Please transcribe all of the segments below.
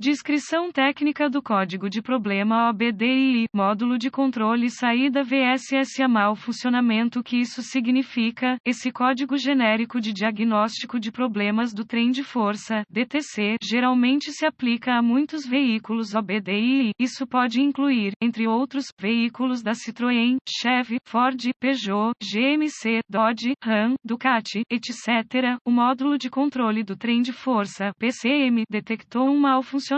Descrição técnica do código de problema OBDI, módulo de controle saída VSS. Mau funcionamento. O que isso significa? Esse código genérico de diagnóstico de problemas do trem de força, DTC, geralmente se aplica a muitos veículos OBDI. Isso pode incluir, entre outros, veículos da Citroën, Chevy, Ford, Peugeot, GMC, Dodge, Ram, Ducati, etc. O módulo de controle do trem de força, PCM, detectou um mau funcionamento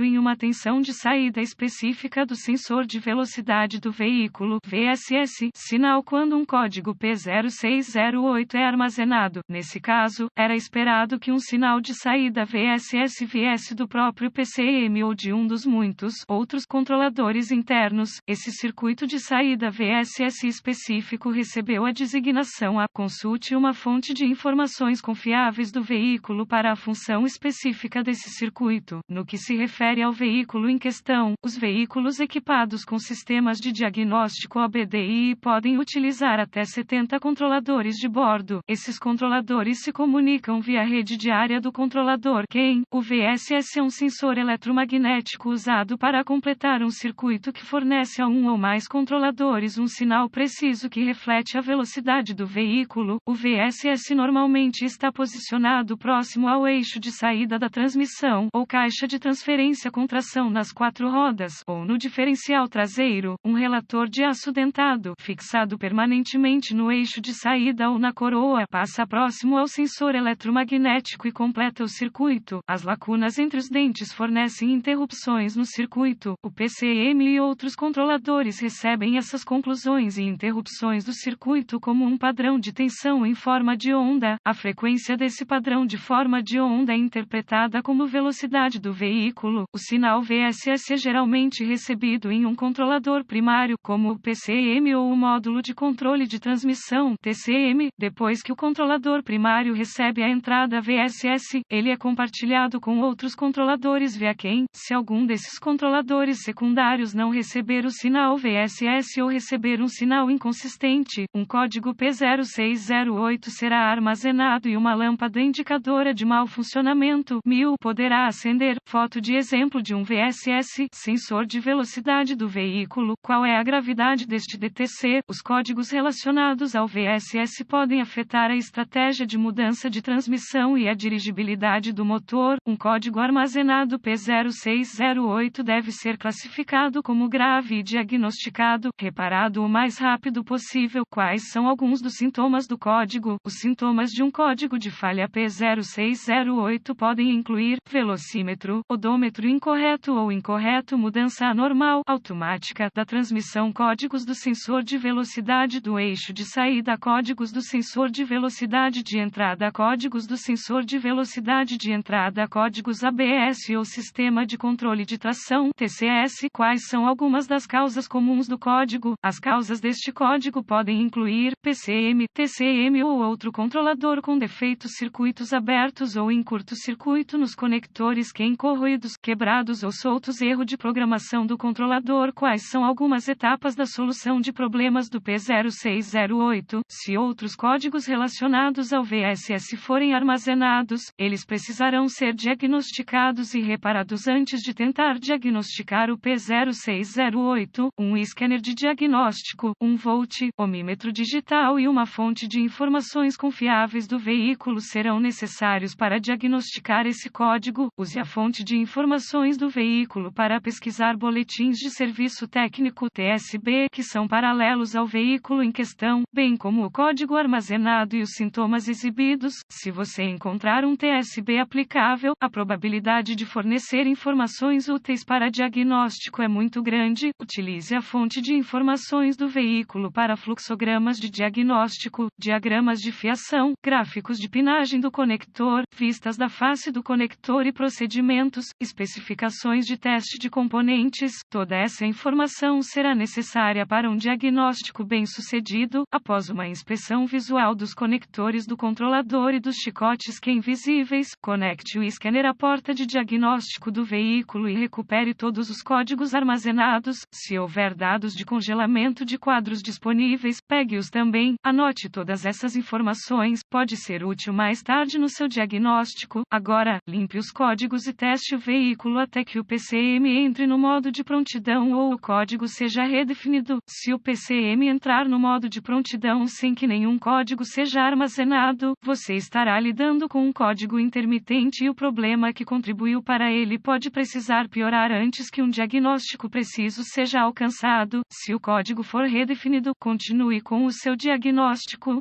em uma tensão de saída específica do sensor de velocidade do veículo, VSS, sinal quando um código P0608 é armazenado. Nesse caso, era esperado que um sinal de saída VSS viesse do próprio PCM ou de um dos muitos outros controladores internos. Esse circuito de saída VSS específico recebeu a designação A. Consulte uma fonte de informações confiáveis do veículo para a função específica desse circuito. No que se refere ao veículo em questão, os veículos equipados com sistemas de diagnóstico OBDI podem utilizar até 70 controladores de bordo. Esses controladores se comunicam via rede diária do controlador CAN. O VSS é um sensor eletromagnético usado para completar um circuito que fornece a um ou mais controladores um sinal preciso que reflete a velocidade do veículo. O VSS normalmente está posicionado próximo ao eixo de saída da transmissão ou caixa de transferência-contração nas 4 rodas, ou no diferencial traseiro, um relator de aço dentado, fixado permanentemente no eixo de saída ou na coroa, passa próximo ao sensor eletromagnético e completa o circuito. As lacunas entre os dentes fornecem interrupções no circuito. O PCM e outros controladores recebem essas conclusões e interrupções do circuito como um padrão de tensão em forma de onda. A frequência desse padrão de forma de onda é interpretada como velocidade do veículo. O sinal VSS é geralmente recebido em um controlador primário, como o PCM ou o módulo de controle de transmissão, TCM. Depois que o controlador primário recebe a entrada VSS, ele é compartilhado com outros controladores via CAN. Se algum desses controladores secundários não receber o sinal VSS ou receber um sinal inconsistente, um código P0608 será armazenado e uma lâmpada indicadora de mau funcionamento 1000 poderá acender. Foto de exemplo de um VSS, sensor de velocidade do veículo. Qual é a gravidade deste DTC? Os códigos relacionados ao VSS podem afetar a estratégia de mudança de transmissão e a dirigibilidade do motor. Um código armazenado P0608 deve ser classificado como grave e diagnosticado, reparado o mais rápido possível. Quais são alguns dos sintomas do código? Os sintomas de um código de falha P0608 podem incluir velocímetro, odômetro incorreto ou incorreto, mudança anormal, automática, da transmissão, códigos do sensor de velocidade do eixo de saída, códigos do sensor de velocidade de entrada, códigos do sensor de velocidade de entrada, códigos ABS ou sistema de controle de tração, TCS. Quais são algumas das causas comuns do código? As causas deste código podem incluir PCM, TCM ou outro controlador com defeitos, circuitos abertos ou em curto-circuito nos conectores CAN, corroídos, quebrados ou soltos, erro de programação do controlador. Quais são algumas etapas da solução de problemas do P0608? Se outros códigos relacionados ao VSS forem armazenados, eles precisarão ser diagnosticados e reparados antes de tentar diagnosticar o P0608. Um scanner de diagnóstico, um volt, ohmímetro digital e uma fonte de informações confiáveis do veículo serão necessários para diagnosticar esse código. Use a fonte de informações do veículo para pesquisar boletins de serviço técnico TSB que são paralelos ao veículo em questão, bem como o código armazenado e os sintomas exibidos. Se você encontrar um TSB aplicável, a probabilidade de fornecer informações úteis para diagnóstico é muito grande. Utilize a fonte de informações do veículo para fluxogramas de diagnóstico, diagramas de fiação, gráficos de pinagem do conector, vistas da face do conector e procedimentos, especificações de teste de componentes. Toda essa informação será necessária para um diagnóstico bem-sucedido. Após uma inspeção visual dos conectores do controlador e dos chicotes CAN visíveis, conecte o scanner à porta de diagnóstico do veículo e recupere todos os códigos armazenados. Se houver dados de congelamento de quadros disponíveis, pegue-os também. Anote todas essas informações, pode ser útil mais tarde no seu diagnóstico. Agora, limpe os códigos e teste teste o veículo até que o PCM entre no modo de prontidão ou o código seja redefinido. Se o PCM entrar no modo de prontidão sem que nenhum código seja armazenado, você estará lidando com um código intermitente e o problema que contribuiu para ele pode precisar piorar antes que um diagnóstico preciso seja alcançado. Se o código for redefinido, continue com o seu diagnóstico.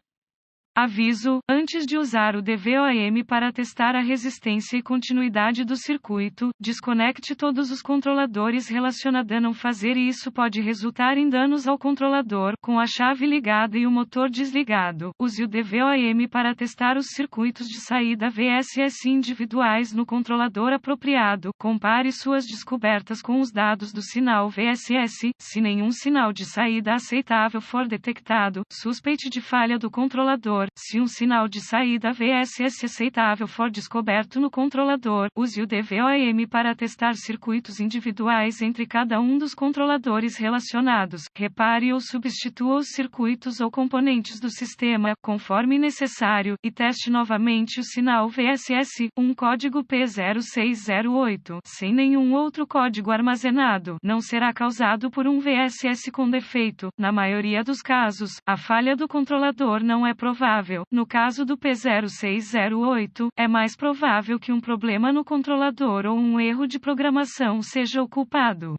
Aviso: antes de usar o DVOM para testar a resistência e continuidade do circuito, desconecte todos os controladores relacionados. A não fazer isso pode resultar em danos ao controlador, com a chave ligada e o motor desligado. Use o DVOM para testar os circuitos de saída VSS individuais no controlador apropriado. Compare suas descobertas com os dados do sinal VSS. Se nenhum sinal de saída aceitável for detectado, suspeite de falha do controlador. Se um sinal de saída VSS aceitável for descoberto no controlador, use o DVOM para testar circuitos individuais entre cada um dos controladores relacionados. Repare ou substitua os circuitos ou componentes do sistema, conforme necessário, e teste novamente o sinal VSS, um código P0608, sem nenhum outro código armazenado. Não será causado por um VSS com defeito. Na maioria dos casos, a falha do controlador não é provável. No caso do P0608, é mais provável que um problema no controlador ou um erro de programação seja o culpado.